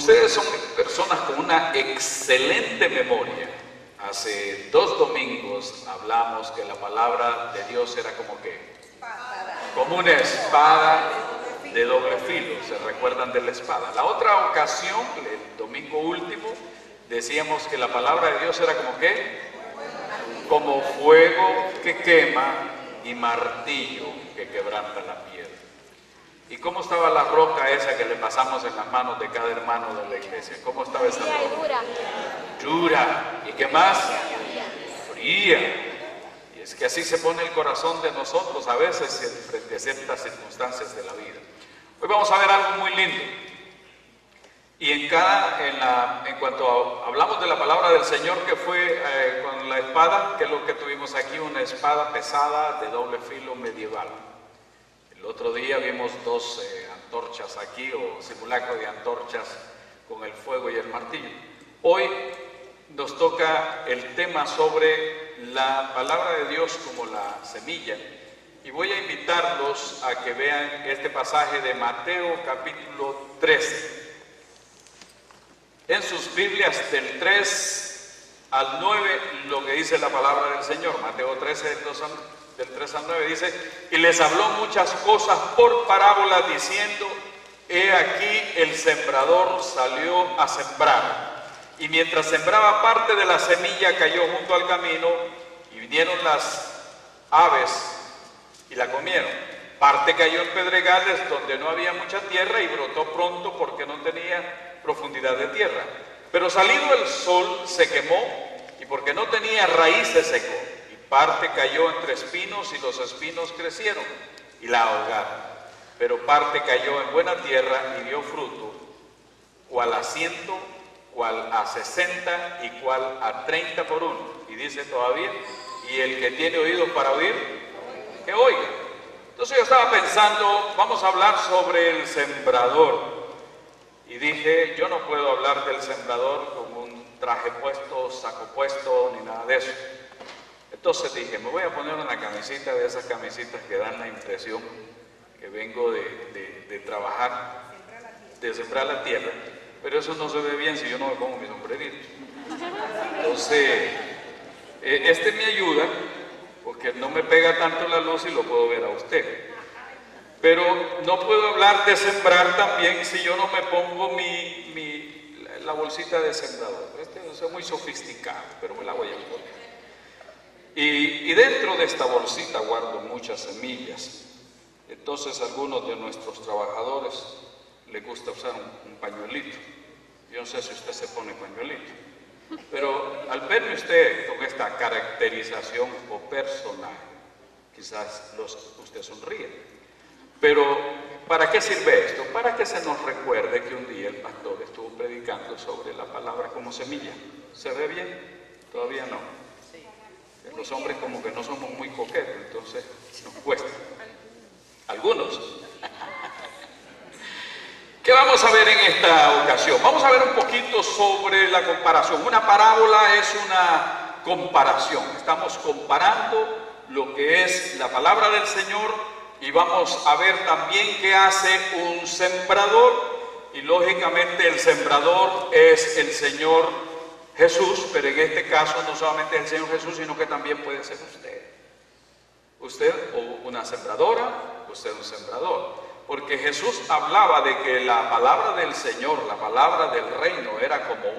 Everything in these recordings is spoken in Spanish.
Ustedes son personas con una excelente memoria. Hace 2 domingos hablamos que la palabra de Dios era como que, como una espada de doble filo. ¿Se recuerdan de la espada? La otra ocasión, el domingo último, decíamos que la palabra de Dios era como que, como fuego que quema y martillo que quebranta la piedra. ¿Y cómo estaba la roca esa que le pasamos en las manos de cada hermano de la iglesia? ¿Cómo estaba esa roca? Dura. ¿Y qué más? Fría. Y es que así se pone el corazón de nosotros a veces frente a ciertas circunstancias de la vida. Hoy vamos a ver algo muy lindo. Y en cuanto hablamos de la palabra del Señor que fue con la espada, que es lo que tuvimos aquí, una espada pesada de doble filo medieval. El otro día vimos 2 antorchas aquí, o simulacro de antorchas con el fuego y el martillo. Hoy nos toca el tema sobre la palabra de Dios como la semilla. Y voy a invitarlos a que vean este pasaje de Mateo capítulo 13. En sus Biblias del 3 al 9, lo que dice la palabra del Señor. Mateo 13, del 3 al 9 dice: y les habló muchas cosas por parábolas, diciendo: he aquí el sembrador salió a sembrar. Y mientras sembraba, parte de la semilla cayó junto al camino, y vinieron las aves y la comieron. Parte cayó en pedregales donde no había mucha tierra y brotó pronto porque no tenía profundidad de tierra. Pero salido el sol se quemó, y porque no tenía raíz se secó. Y parte cayó entre espinos, y los espinos crecieron y la ahogaron. Pero parte cayó en buena tierra y dio fruto, cual a 100, cual a 60 y cual a 30 por uno. Y dice todavía: y el que tiene oídos para oír, que oiga. Entonces yo estaba pensando, vamos a hablar sobre el sembrador. Y dije, yo no puedo hablar del sembrador con un traje puesto, saco puesto, ni nada de eso. Entonces dije, me voy a poner una camisita de esas camisitas que dan la impresión que vengo de trabajar, de sembrar la tierra. Pero eso no se ve bien si yo no me pongo mi sombrerito. Entonces, este me ayuda porque no me pega tanto la luz y lo puedo ver a usted. Pero no puedo hablar de sembrar también si yo no me pongo la bolsita de sembrador. No es muy sofisticado, pero me la voy a poner. Y dentro de esta bolsita guardo muchas semillas. Entonces a algunos de nuestros trabajadores les gusta usar un pañuelito. Yo no sé si usted se pone pañuelito, pero al verme usted con esta caracterización o personaje, quizás usted sonríe. Pero ¿para qué sirve esto? Para que se nos recuerde que un día el pastor estuvo predicando sobre la palabra como semilla. ¿Se ve bien? Todavía no. Los hombres como que no somos muy coquetos, entonces nos cuesta. Algunos. ¿Qué vamos a ver en esta ocasión? Vamos a ver un poquito sobre la comparación. Una parábola es una comparación. Estamos comparando lo que es la palabra del Señor y vamos a ver también qué hace un sembrador. Y lógicamente el sembrador es el Señor Jesús, pero en este caso no solamente es el Señor Jesús, sino que también puede ser usted. Usted o una sembradora, usted un sembrador. Porque Jesús hablaba de que la palabra del Señor, la palabra del reino, era como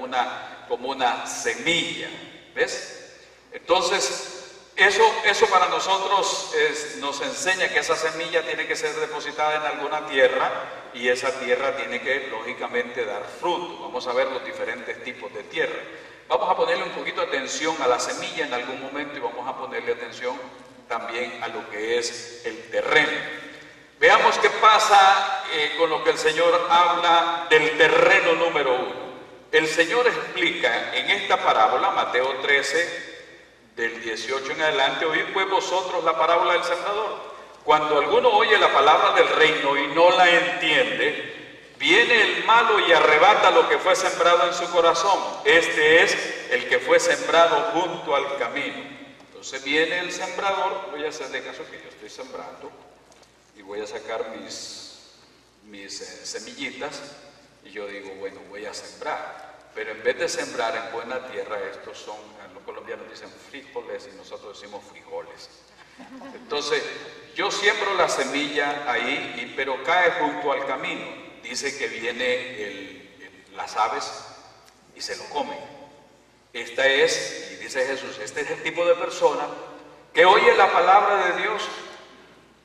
una semilla. ¿Ves? Entonces, eso para nosotros nos enseña que esa semilla tiene que ser depositada en alguna tierra y esa tierra tiene que, lógicamente, dar fruto. Vamos a ver los diferentes tipos de tierra. Vamos a ponerle un poquito de atención a la semilla en algún momento y vamos a ponerle atención también a lo que es el terreno. Veamos qué pasa con lo que el Señor habla del terreno número 1. El Señor explica en esta parábola, Mateo 13, del 18 en adelante: oíd pues vosotros la parábola del sembrador. Cuando alguno oye la palabra del reino y no la entiende, viene el malo y arrebata lo que fue sembrado en su corazón. Este es el que fue sembrado junto al camino. Entonces viene el sembrador. Voy a hacerle caso que yo estoy sembrando y voy a sacar mis semillitas Y yo digo, bueno, voy a sembrar. Pero en vez de sembrar en buena tierra, estos son, los colombianos dicen frijoles y nosotros decimos frijoles. Entonces, yo siembro la semilla ahí, pero cae junto al camino. Dice que viene las aves y se lo comen. Esta es, y dice Jesús, este es el tipo de persona que oye la palabra de Dios,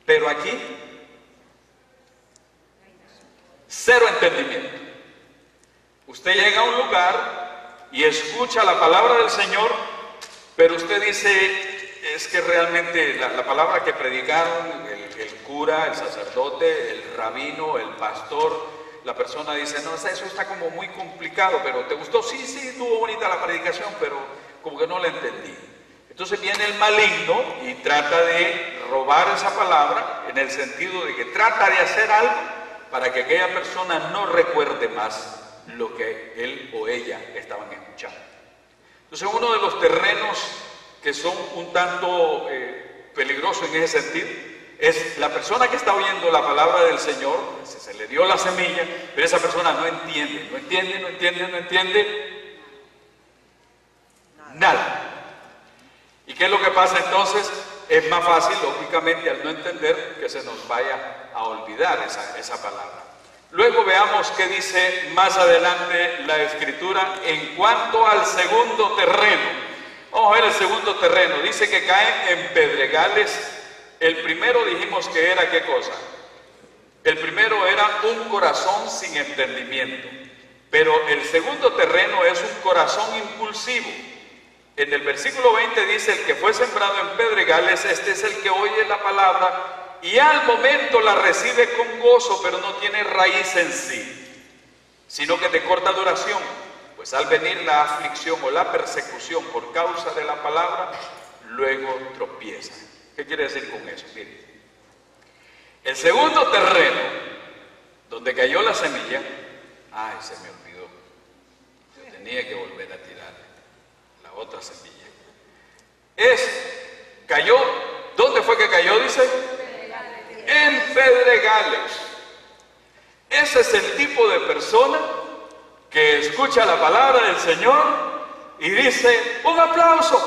pero aquí, cero entendimiento. Usted llega a un lugar y escucha la palabra del Señor, pero usted dice, es que realmente la palabra que predicaron el cura, el sacerdote, el rabino, el pastor, la persona dice, no, eso está como muy complicado, pero ¿te gustó? Sí, estuvo bonita la predicación, pero como que no la entendí. Entonces viene el maligno y trata de robar esa palabra en el sentido de que trata de hacer algo para que aquella persona no recuerde más lo que él o ella estaban escuchando. Entonces uno de los terrenos que son un tanto peligrosos en ese sentido es la persona que está oyendo la palabra del Señor, se le dio la semilla, pero esa persona no entiende nada. ¿Y qué es lo que pasa entonces? Es más fácil, lógicamente, al no entender, que se nos vaya a olvidar esa palabra. Luego veamos qué dice más adelante la Escritura en cuanto al segundo terreno. Vamos a ver el segundo terreno. Dice que caen en pedregales. El primero dijimos que era ¿qué cosa? El primero era un corazón sin entendimiento. Pero el segundo terreno es un corazón impulsivo. En el versículo 20 dice, el que fue sembrado en pedregales, este es el que oye la palabra y al momento la recibe con gozo, pero no tiene raíz en sí, sino que de corta duración, pues al venir la aflicción o la persecución por causa de la palabra, luego tropieza. ¿Qué quiere decir con eso? Miren, el segundo terreno donde cayó la semilla, ay, se me olvidó, yo tenía que volver a tirar la otra semilla. Cayó, ¿dónde fue que cayó? Dice, en pedregales. Ese es el tipo de persona que escucha la palabra del Señor y dice, un aplauso,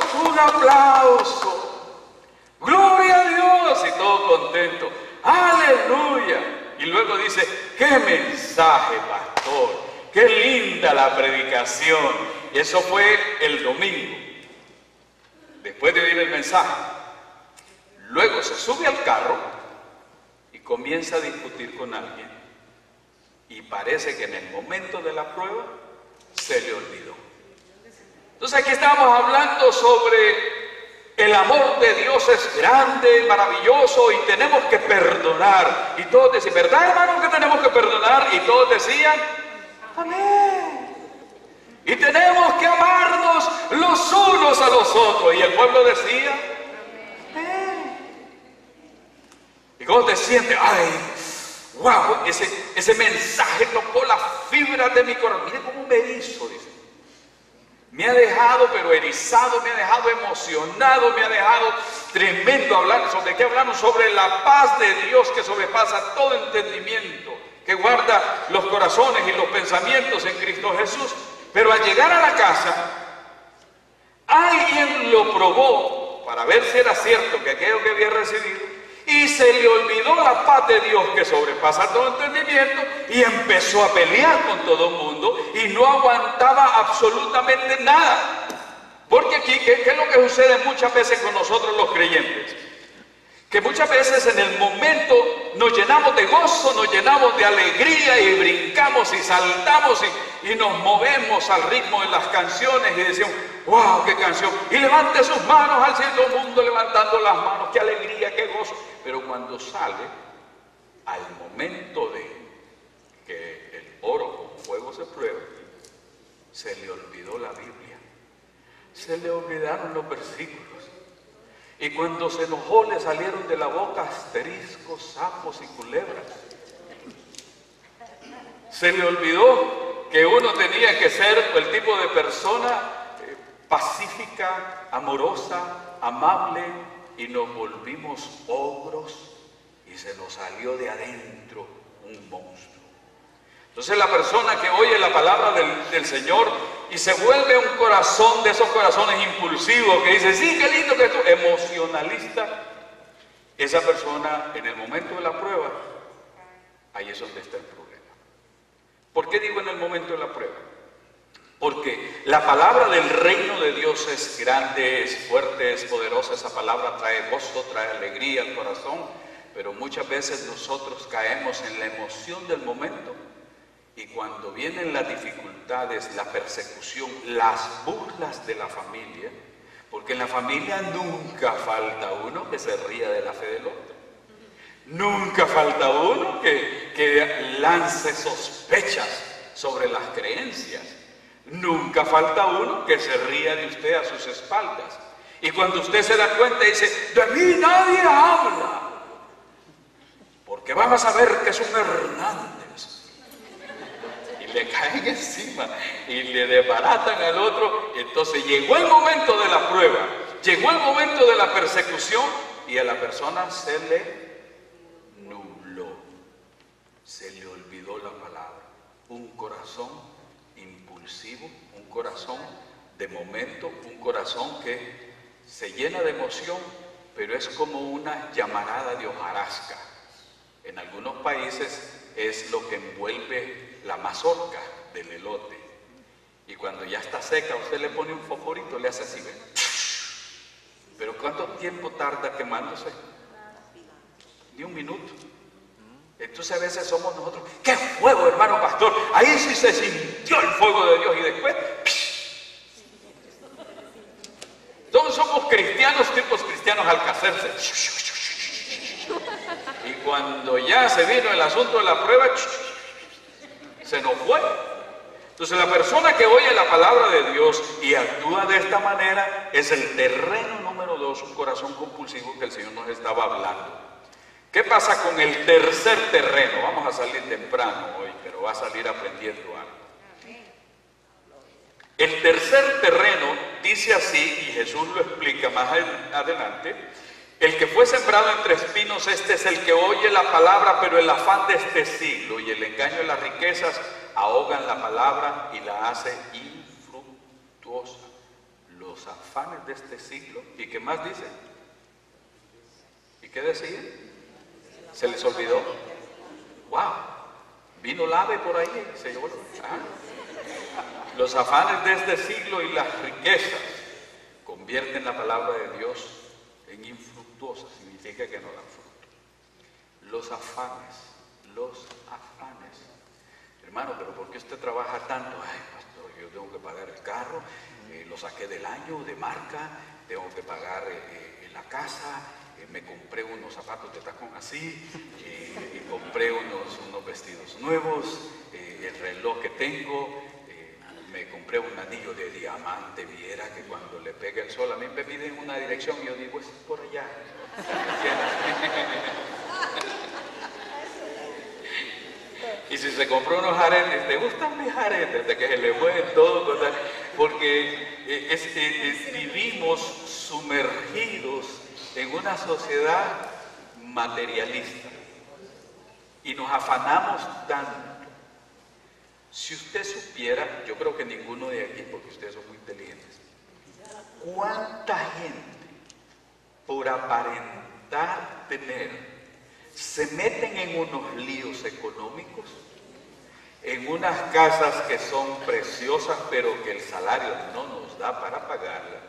gloria a Dios, y todo contento, aleluya. Y luego dice, qué mensaje, pastor, qué linda la predicación. Y eso fue el domingo, después de oír el mensaje. Luego se sube al carro y comienza a discutir con alguien. Y parece que en el momento de la prueba se le olvidó. Entonces aquí estamos hablando sobre el amor de Dios es grande, maravilloso y tenemos que perdonar. Y todos decían, ¿verdad, hermano, que tenemos que perdonar? Y todos decían, amén. Y tenemos que amarnos los unos a los otros. Y el pueblo decía, amén. ¿Y cómo te sientes? Ay, wow, ese mensaje tocó la fibra de mi corazón. Mire cómo me hizo, dice. Me ha dejado pero erizado, me ha dejado emocionado, me ha dejado tremendo. ¿Sobre qué hablamos? Sobre la paz de Dios que sobrepasa todo entendimiento, que guarda los corazones y los pensamientos en Cristo Jesús. Pero al llegar a la casa, alguien lo probó para ver si era cierto que aquello que había recibido, y se le olvidó la paz de Dios que sobrepasa todo entendimiento y empezó a pelear con todo el mundo y no aguantaba absolutamente nada. Porque aquí, ¿qué es lo que sucede muchas veces con nosotros los creyentes? Que muchas veces en el momento nos llenamos de gozo, nos llenamos de alegría y brincamos y saltamos y nos movemos al ritmo de las canciones y decimos, wow, qué canción, y levante sus manos al cielo, todo el mundo levantando las manos, qué alegría, qué gozo. Pero cuando sale, al momento de que el oro con fuego se pruebe, se le olvidó la Biblia, se le olvidaron los versículos. Y cuando se enojó le salieron de la boca asteriscos, sapos y culebras. Se le olvidó que uno tenía que ser el tipo de persona pacífica, amorosa, amable, y nos volvimos ogros y se nos salió de adentro un monstruo. Entonces la persona que oye la palabra del Señor y se vuelve un corazón de esos corazones impulsivos que dice, sí, qué lindo que esto, emocionalista, esa persona en el momento de la prueba, ahí es donde está el problema. ¿Por qué digo en el momento de la prueba? Porque la palabra del reino de Dios es grande, es fuerte, es poderosa. Esa palabra trae gozo, trae alegría al corazón, pero muchas veces nosotros caemos en la emoción del momento y cuando vienen las dificultades, la persecución, las burlas de la familia, porque en la familia nunca falta uno que se ría de la fe del otro. Nunca falta uno que lance sospechas sobre las creencias. Nunca falta uno que se ría de usted a sus espaldas. Y cuando usted se da cuenta dice, de mí nadie habla, porque van a saber que es un Hernández. Y le caen encima y le desbaratan al otro. Y entonces llegó el momento de la prueba, llegó el momento de la persecución y a la persona se le nubló, se le olvidó la palabra. Un corazón impulsivo, un corazón de momento, un corazón que se llena de emoción, pero es como una llamarada de hojarasca. En algunos países es lo que envuelve la mazorca del elote. Y cuando ya está seca, usted le pone un fosforito, le hace así, ¿ven? Pero ¿cuánto tiempo tarda quemándose? Ni un minuto. Entonces a veces somos nosotros, ¡qué fuego, hermano pastor! Ahí sí se sintió el fuego de Dios y después, todos somos cristianos, tipos cristianos alcacerse. Y cuando ya se vino el asunto de la prueba, se nos fue. Entonces la persona que oye la palabra de Dios y actúa de esta manera es el terreno número 2, un corazón compulsivo que el Señor nos estaba hablando. ¿Qué pasa con el tercer terreno? Vamos a salir temprano hoy, pero va a salir aprendiendo algo. El tercer terreno dice así, y Jesús lo explica más adelante, el que fue sembrado entre espinos, este es el que oye la palabra, pero el afán de este siglo y el engaño de las riquezas ahogan la palabra y la hace infructuosa. Los afanes de este siglo, ¿y qué más dice? ¿Y qué decía? ¿Se les olvidó? ¡Wow! Vino el ave por ahí, se llevó. Los afanes de este siglo y las riquezas convierten la palabra de Dios en infructuosa, significa que no dan fruto. Los afanes. Hermano, pero ¿por qué usted trabaja tanto? Ay, pastor, yo tengo que pagar el carro, lo saqué del año, de marca, tengo que pagar la casa, me compré unos zapatos de tacón así, y compré unos vestidos nuevos, el reloj que tengo, me compré un anillo de diamante, viera que cuando le pega el sol, a mí me piden una dirección y yo digo, es por allá. Y si se compró unos aretes, ¿te gustan mis aretes? De que se le mueven todo, porque vivimos sumergidos en una sociedad materialista y nos afanamos tanto. Si usted supiera, yo creo que ninguno de aquí, porque ustedes son muy inteligentes, ¿cuánta gente por aparentar tener se meten en unos líos económicos, en unas casas que son preciosas, pero que el salario no nos da para pagarlas?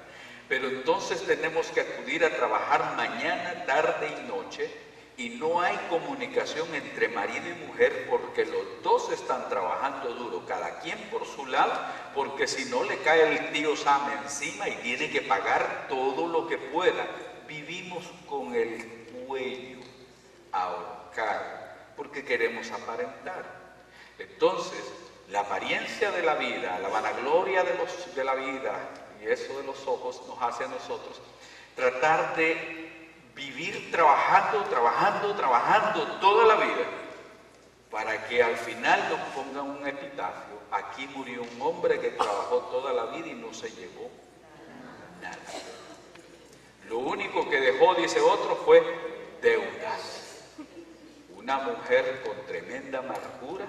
Pero entonces tenemos que acudir a trabajar mañana, tarde y noche, y no hay comunicación entre marido y mujer porque los dos están trabajando duro, cada quien por su lado, porque si no le cae el tío Sam encima y tiene que pagar todo lo que pueda. Vivimos con el cuello ahorcado porque queremos aparentar. Entonces, la apariencia de la vida, la vanagloria de la vida y eso de los ojos nos hace a nosotros tratar de vivir trabajando toda la vida para que al final nos pongan un epitafio. Aquí murió un hombre que trabajó toda la vida y no se llevó nada. Lo único que dejó, dice otro, fue deudas. Una mujer con tremenda amargura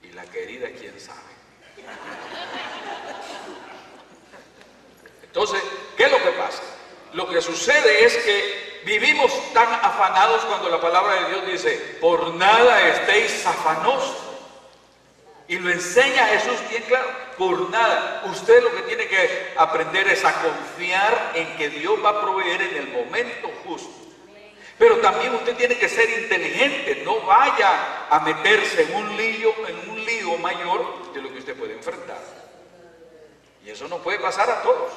Y la querida, quién sabe. Entonces, ¿qué es lo que pasa? Lo que sucede es que vivimos tan afanados cuando la palabra de Dios dice, por nada estéis afanosos. Y lo enseña Jesús bien claro, por nada. Usted lo que tiene que aprender es a confiar en que Dios va a proveer en el momento justo. Pero también usted tiene que ser inteligente, no vaya a meterse en un lío mayor de lo que usted puede enfrentar. Y eso no puede pasar a todos,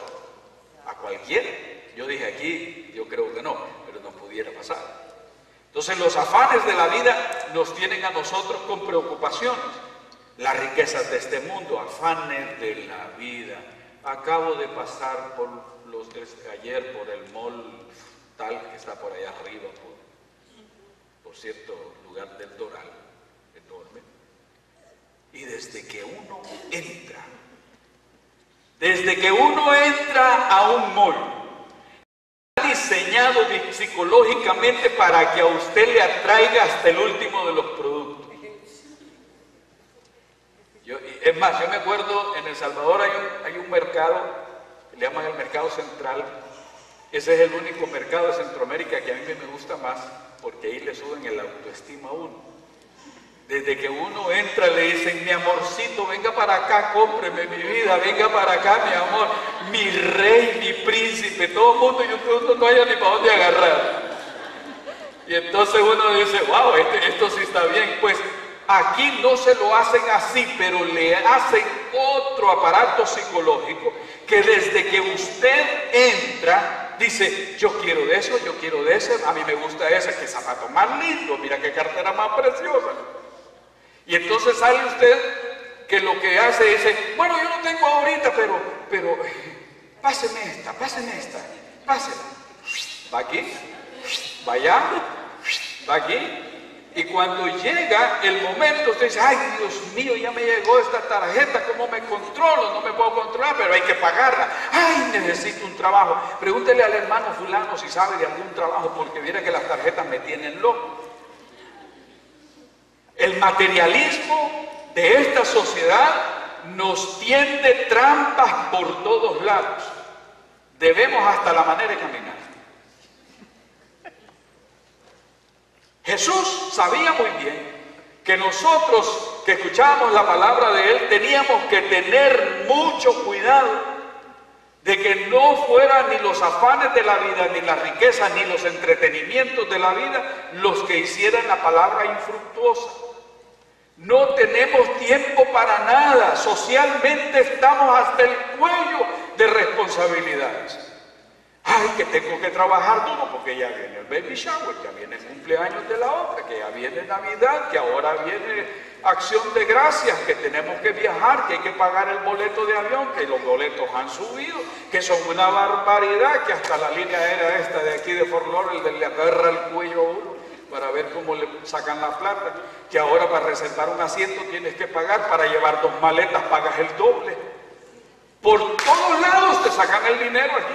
a cualquiera. Yo dije aquí, yo creo que no, pero no pudiera pasar. Entonces los afanes de la vida nos tienen a nosotros con preocupaciones. Las riquezas de este mundo, afanes de la vida. Acabo de pasar ayer por el mall tal que está por allá arriba, por cierto lugar del Doral, enorme. Y desde que uno entra a un mall, está diseñado psicológicamente para que a usted le atraiga hasta el último de los productos. Es más, yo me acuerdo, en El Salvador hay un mercado, que le llaman el mercado central. Ese es el único mercado de Centroamérica que a mí me gusta más, porque ahí le suben el autoestima a uno. Desde que uno entra le dicen, mi amorcito, venga para acá, cómpreme mi vida, venga para acá, mi amor, mi rey, mi príncipe, todo el mundo, y uno no haya ni para dónde agarrar. Y entonces uno dice, wow, esto sí está bien. Pues aquí no se lo hacen así, pero le hacen otro aparato psicológico que desde que usted entra, dice, yo quiero de eso, yo quiero de ese, a mí me gusta ese, qué zapato más lindo, mira qué cartera más preciosa. Y entonces sale usted que lo que hace es, bueno, yo no tengo ahorita, pero páseme esta, pásela. Va aquí, va allá, va aquí. Y cuando llega el momento, usted dice, ay, Dios mío, ya me llegó esta tarjeta, ¿cómo me controlo? No me puedo controlar, pero hay que pagarla. Ay, necesito un trabajo. Pregúntele al hermano fulano si sabe de algún trabajo, porque viera que las tarjetas me tienen loco. El materialismo de esta sociedad nos tiende trampas por todos lados. Debemos hasta la manera de caminar. Jesús sabía muy bien que nosotros que escuchábamos la palabra de Él teníamos que tener mucho cuidado de que no fueran ni los afanes de la vida, ni las riquezas, ni los entretenimientos de la vida los que hicieran la palabra infructuosa. No tenemos tiempo para nada, socialmente estamos hasta el cuello de responsabilidades. Ay, que tengo que trabajar duro porque ya viene el baby shower, ya viene el cumpleaños de la otra, que ya viene Navidad, que ahora viene Acción de Gracias, que tenemos que viajar, que hay que pagar el boleto de avión, que los boletos han subido, que son una barbaridad, que hasta la línea aérea esta de aquí de Fort Lauderdale le agarra el cuello a uno para ver cómo le sacan la plata, que ahora para reservar un asiento tienes que pagar, para llevar 2 maletas pagas el doble. Por todos lados te sacan el dinero aquí.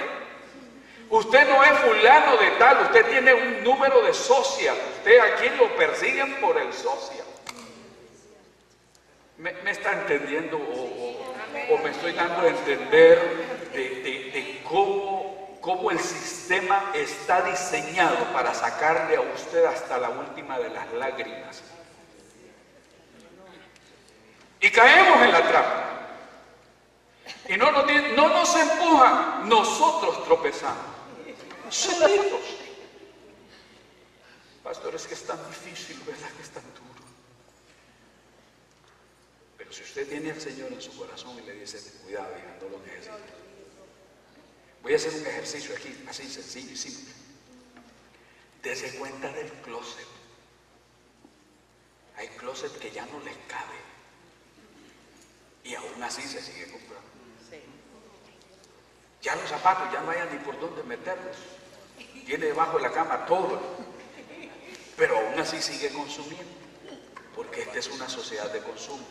Usted no es fulano de tal, usted tiene un número de social, usted aquí lo persiguen por el social. ¿Me está entendiendo o me estoy dando a entender de cómo el sistema está diseñado para sacarle a usted hasta la última de las lágrimas? Y caemos en la trampa. Y no nos empujan, nosotros tropezamos. Solitos. Pastor, es que es tan difícil, ¿verdad? Que es tan duro. Pero si usted tiene al Señor en su corazón y le dice, cuidado, hija, no lo necesito. Voy a hacer un ejercicio aquí, así sencillo y simple. Dese cuenta del closet. Hay closet que ya no les cabe. Y aún así se sigue comprando. Ya los zapatos ya no hayan ni por dónde meterlos. Tiene debajo de la cama todo. Pero aún así sigue consumiendo. Porque esta es una sociedad de consumo.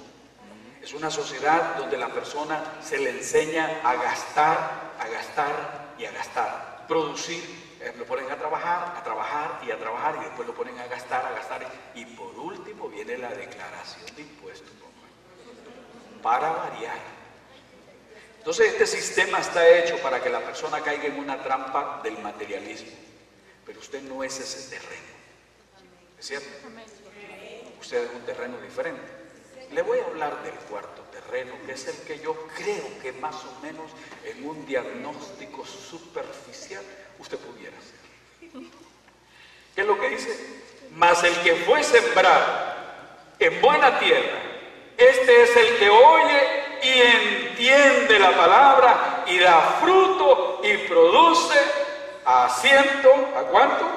Es una sociedad donde la persona se le enseña a gastar y a gastar. Producir, lo ponen a trabajar y después lo ponen a gastar. Y por último viene la declaración de impuestos. para variar. Entonces este sistema está hecho para que la persona caiga en una trampa del materialismo. Pero usted no es ese terreno. ¿Es cierto? Usted es un terreno diferente. Le voy a hablar del cuarto terreno, que es el que yo creo que más o menos en un diagnóstico superficial usted pudiera hacer. ¿Qué es lo que dice? Mas el que fue sembrado en buena tierra, este es el que oye y entiende la palabra y da fruto y produce a 100, ¿a cuánto?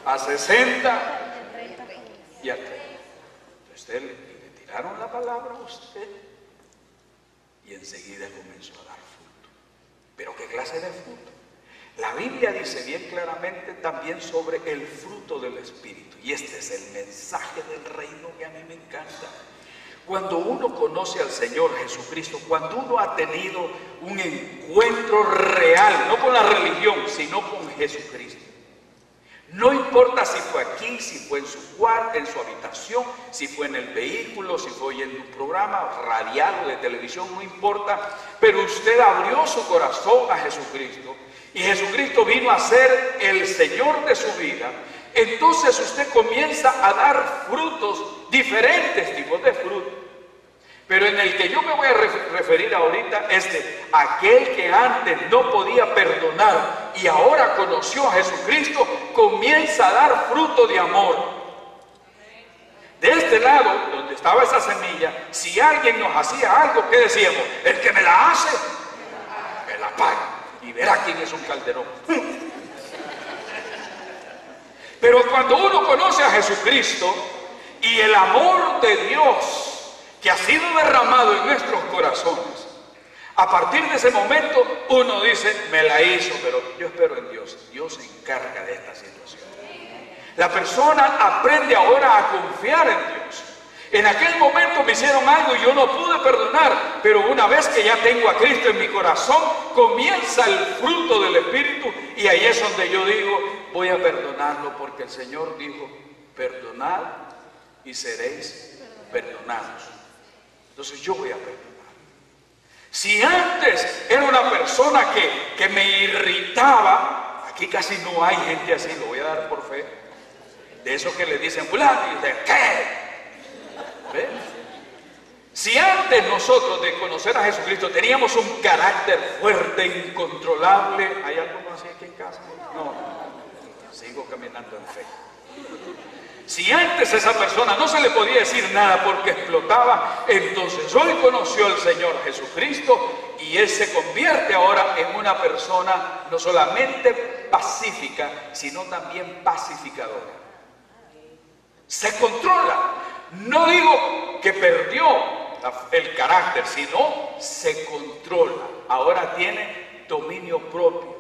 A 60 y a 30. Entonces le tiraron la palabra a usted y enseguida comenzó a dar fruto. ¿Pero qué clase de fruto? La Biblia dice bien claramente también sobre el fruto del Espíritu. Y este es el mensaje del reino que a mí me encanta. Cuando uno conoce al Señor Jesucristo, cuando uno ha tenido un encuentro real, no con la religión, sino con Jesucristo. No importa si fue aquí, si fue en su cuarto, en su habitación, si fue en el vehículo, si fue oyendo un programa radial o de televisión, no importa. Pero usted abrió su corazón a Jesucristo y Jesucristo vino a ser el Señor de su vida. Entonces usted comienza a dar frutos, diferentes tipos de frutos. Pero en el que yo me voy a referir ahorita es de aquel que antes no podía perdonar y ahora conoció a Jesucristo, comienza a dar fruto de amor. De este lado, donde estaba esa semilla, si alguien nos hacía algo, ¿qué decíamos? El que me la hace, me la paga. Y verá quién es un calderón. Pero cuando uno conoce a Jesucristo y el amor de Dios que ha sido derramado en nuestros corazones, a partir de ese momento uno dice, me la hizo, pero yo espero en Dios. Dios se encarga de esta situación. La persona aprende ahora a confiar en Dios. En aquel momento me hicieron algo y yo no pude perdonar, pero una vez que ya tengo a Cristo en mi corazón, comienza el fruto del Espíritu y ahí es donde yo digo, voy a perdonarlo porque el Señor dijo, perdonad y seréis perdonados. Entonces yo voy a perdonar. Si antes era una persona que me irritaba, aquí casi no hay gente así, lo voy a dar por fe, de esos que le dicen fulano y dicen, ¿qué? ¿Ven? Si antes nosotros de conocer a Jesucristo teníamos un carácter fuerte, incontrolable, ¿hay alguno así aquí en casa? No, sigo caminando en fe. Si antes esa persona no se le podía decir nada porque explotaba, entonces hoy conoció al Señor Jesucristo y Él se convierte ahora en una persona no solamente pacífica, sino también pacificadora. Se controla. No digo que perdió el carácter, sino se controla. Ahora tiene dominio propio.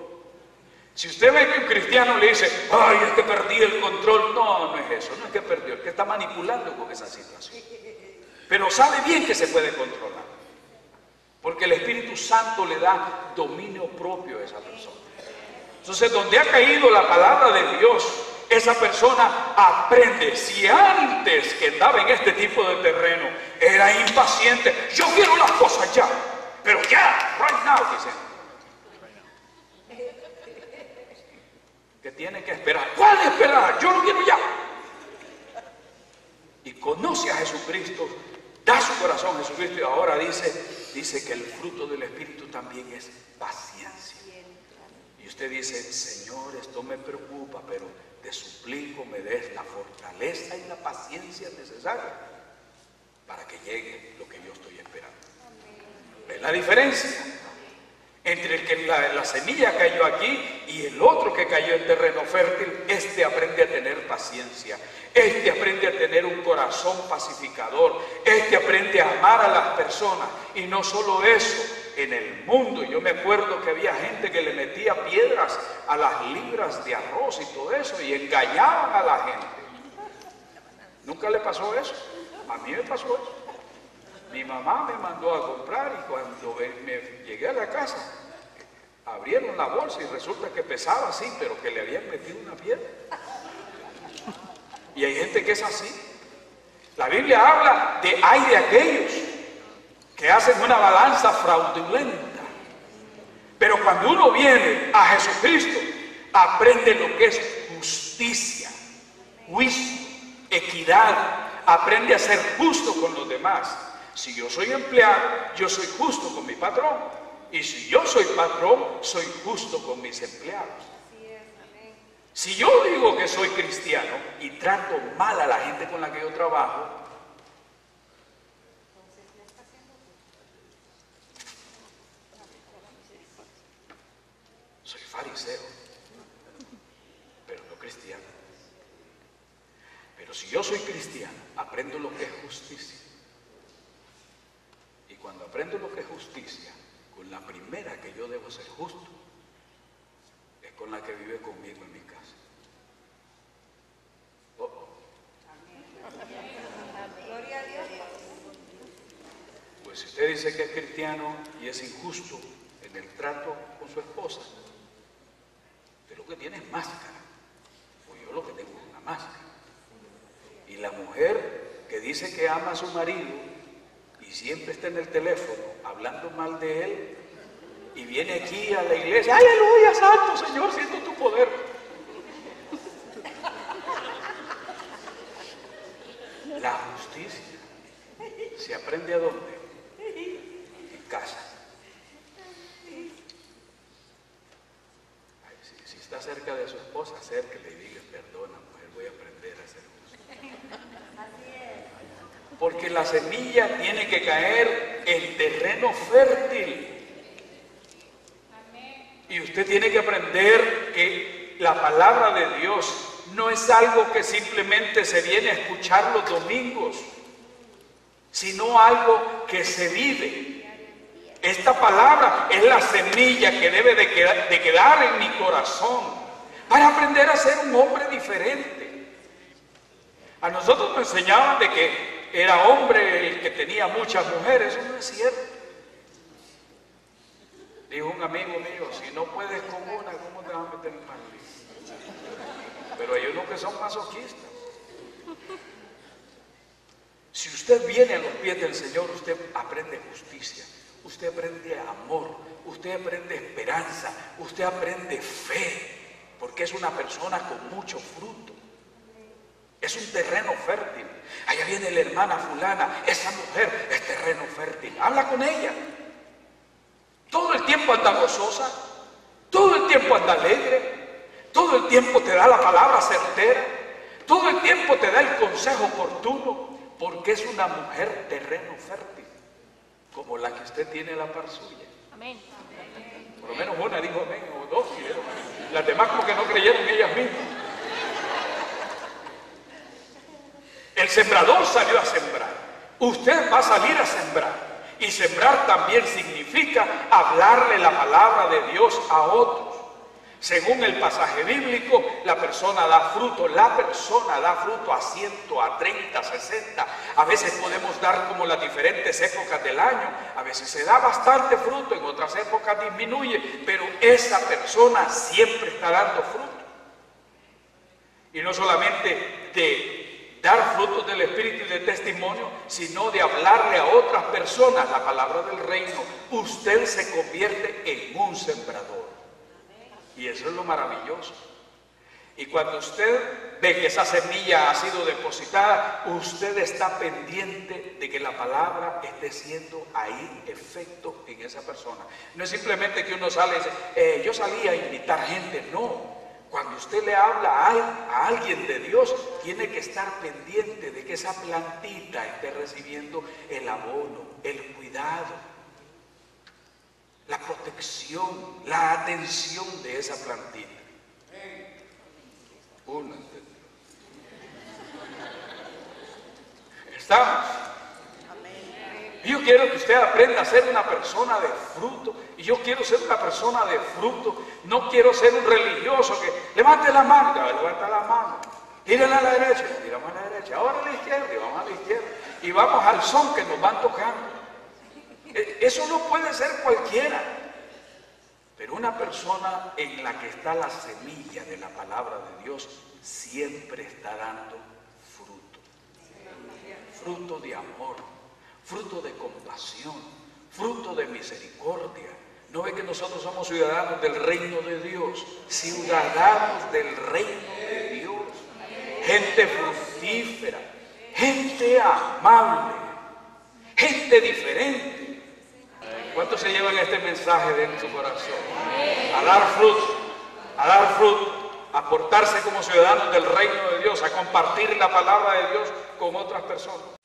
Si usted ve que un cristiano le dice, ay, es que perdí el control, no es eso, no es que perdió, es que está manipulando con esa situación. Pero sabe bien que se puede controlar, porque el Espíritu Santo le da dominio propio a esa persona. Entonces, donde ha caído la palabra de Dios, esa persona aprende. Si antes que andaba en este tipo de terreno era impaciente, yo quiero las cosas ya, pero ya, right now, dicen. Que tiene que esperar. ¿Cuál esperar? Yo lo quiero ya. Y conoce a Jesucristo, da su corazón a Jesucristo y ahora dice que el fruto del Espíritu también es paciencia. Y usted dice, Señor, esto me preocupa, pero te suplico me des la fortaleza y la paciencia necesaria para que llegue lo que yo estoy esperando. ¿Ven la diferencia? Entre el que la semilla cayó aquí y el otro que cayó en terreno fértil, este aprende a tener paciencia, este aprende a tener un corazón pacificador, este aprende a amar a las personas. Y no solo eso, en el mundo yo me acuerdo que había gente que le metía piedras a las libras de arroz y todo eso y engañaban a la gente. ¿Nunca le pasó eso? A mí me pasó eso. Mi mamá me mandó a comprar y cuando me llegué a la casa, abrieron la bolsa y resulta que pesaba así, pero que le habían metido una piedra. Y hay gente que es así. La Biblia habla de hay de aquellos que hacen una balanza fraudulenta. Pero cuando uno viene a Jesucristo, aprende lo que es justicia, juicio, equidad, aprende a ser justo con los demás. Si yo soy empleado, yo soy justo con mi patrón. Y si yo soy patrón, soy justo con mis empleados. Si yo digo que soy cristiano y trato mal a la gente con la que yo trabajo, soy fariseo, pero no cristiano. Pero si yo soy cristiano, aprendo lo que es justicia. Y cuando aprendo lo que es justicia, con la primera que yo debo ser justo, es con la que vive conmigo en mi casa. Gloria a Dios. Pues si usted dice que es cristiano y es injusto en el trato con su esposa, usted lo que tiene es máscara, pues yo lo que tengo es una máscara. Y la mujer que dice que ama a su marido y siempre está en el teléfono hablando mal de él y viene aquí a la iglesia, aleluya, santo Señor, siento tu poder. La justicia se aprende ¿a dónde? En casa. Si está cerca de su esposa, acérquele y diga, perdona, mujer, voy a aprender a ser justo. Porque la semilla tiene que caer en terreno fértil. Y usted tiene que aprender que la palabra de Dios no es algo que simplemente se viene a escuchar los domingos, sino algo que se vive. Esta palabra es la semilla que debe de quedar en mi corazón para aprender a ser un hombre diferente. A nosotros nos enseñaban de que era hombre el que tenía muchas mujeres. Eso no es cierto. Dijo un amigo mío, si no puedes con una, ¿cómo te vas a meter en mal? Pero hay unos que son masoquistas. Si usted viene a los pies del Señor, usted aprende justicia, usted aprende amor, usted aprende esperanza, usted aprende fe, porque es una persona con mucho fruto. Es un terreno fértil. Allá viene la hermana fulana, esa mujer es terreno fértil. Habla con ella. Todo el tiempo anda gozosa, todo el tiempo anda alegre. Todo el tiempo te da la palabra certera, todo el tiempo te da el consejo oportuno, porque es una mujer terreno fértil, como la que usted tiene la par suya. Amén. Por lo menos una dijo amén, o dos, las demás como que no creyeron ellas mismas. El sembrador salió a sembrar, usted va a salir a sembrar, y sembrar también significa hablarle la palabra de Dios a otros. Según el pasaje bíblico, la persona da fruto a 100, a 30, 60. A veces podemos dar como las diferentes épocas del año. A veces se da bastante fruto, en otras épocas disminuye, pero esa persona siempre está dando fruto. Y no solamente de dar frutos del Espíritu y de testimonio, sino de hablarle a otras personas la palabra del reino. Usted se convierte en un sembrador. Y eso es lo maravilloso. Y cuando usted ve que esa semilla ha sido depositada, usted está pendiente de que la palabra esté siendo ahí efecto en esa persona. No es simplemente que uno sale y dice, yo salí a invitar gente. No. Cuando usted le habla a alguien de Dios, tiene que estar pendiente de que esa plantita esté recibiendo el abono, el cuidado, la protección, la atención de esa plantita. Uno entendió. ¿Estamos? Y yo quiero que usted aprenda a ser una persona de fruto. Y yo quiero ser una persona de fruto. No quiero ser un religioso que levante la mano, levanta la mano. Tírenla a la derecha, tiramos a la derecha. Ahora a la izquierda y vamos a la izquierda. Y vamos al son que nos van tocando. Eso no puede ser cualquiera, pero una persona en la que está la semilla de la palabra de Dios siempre está dando fruto, fruto de amor, fruto de compasión, fruto de misericordia. ¿No ve que nosotros somos ciudadanos del reino de Dios? Ciudadanos del reino de Dios. Gente fructífera, gente amable, gente diferente. ¿Cuántos se llevan este mensaje dentro de su corazón? A dar fruto, a portarse como ciudadanos del reino de Dios, a compartir la palabra de Dios con otras personas.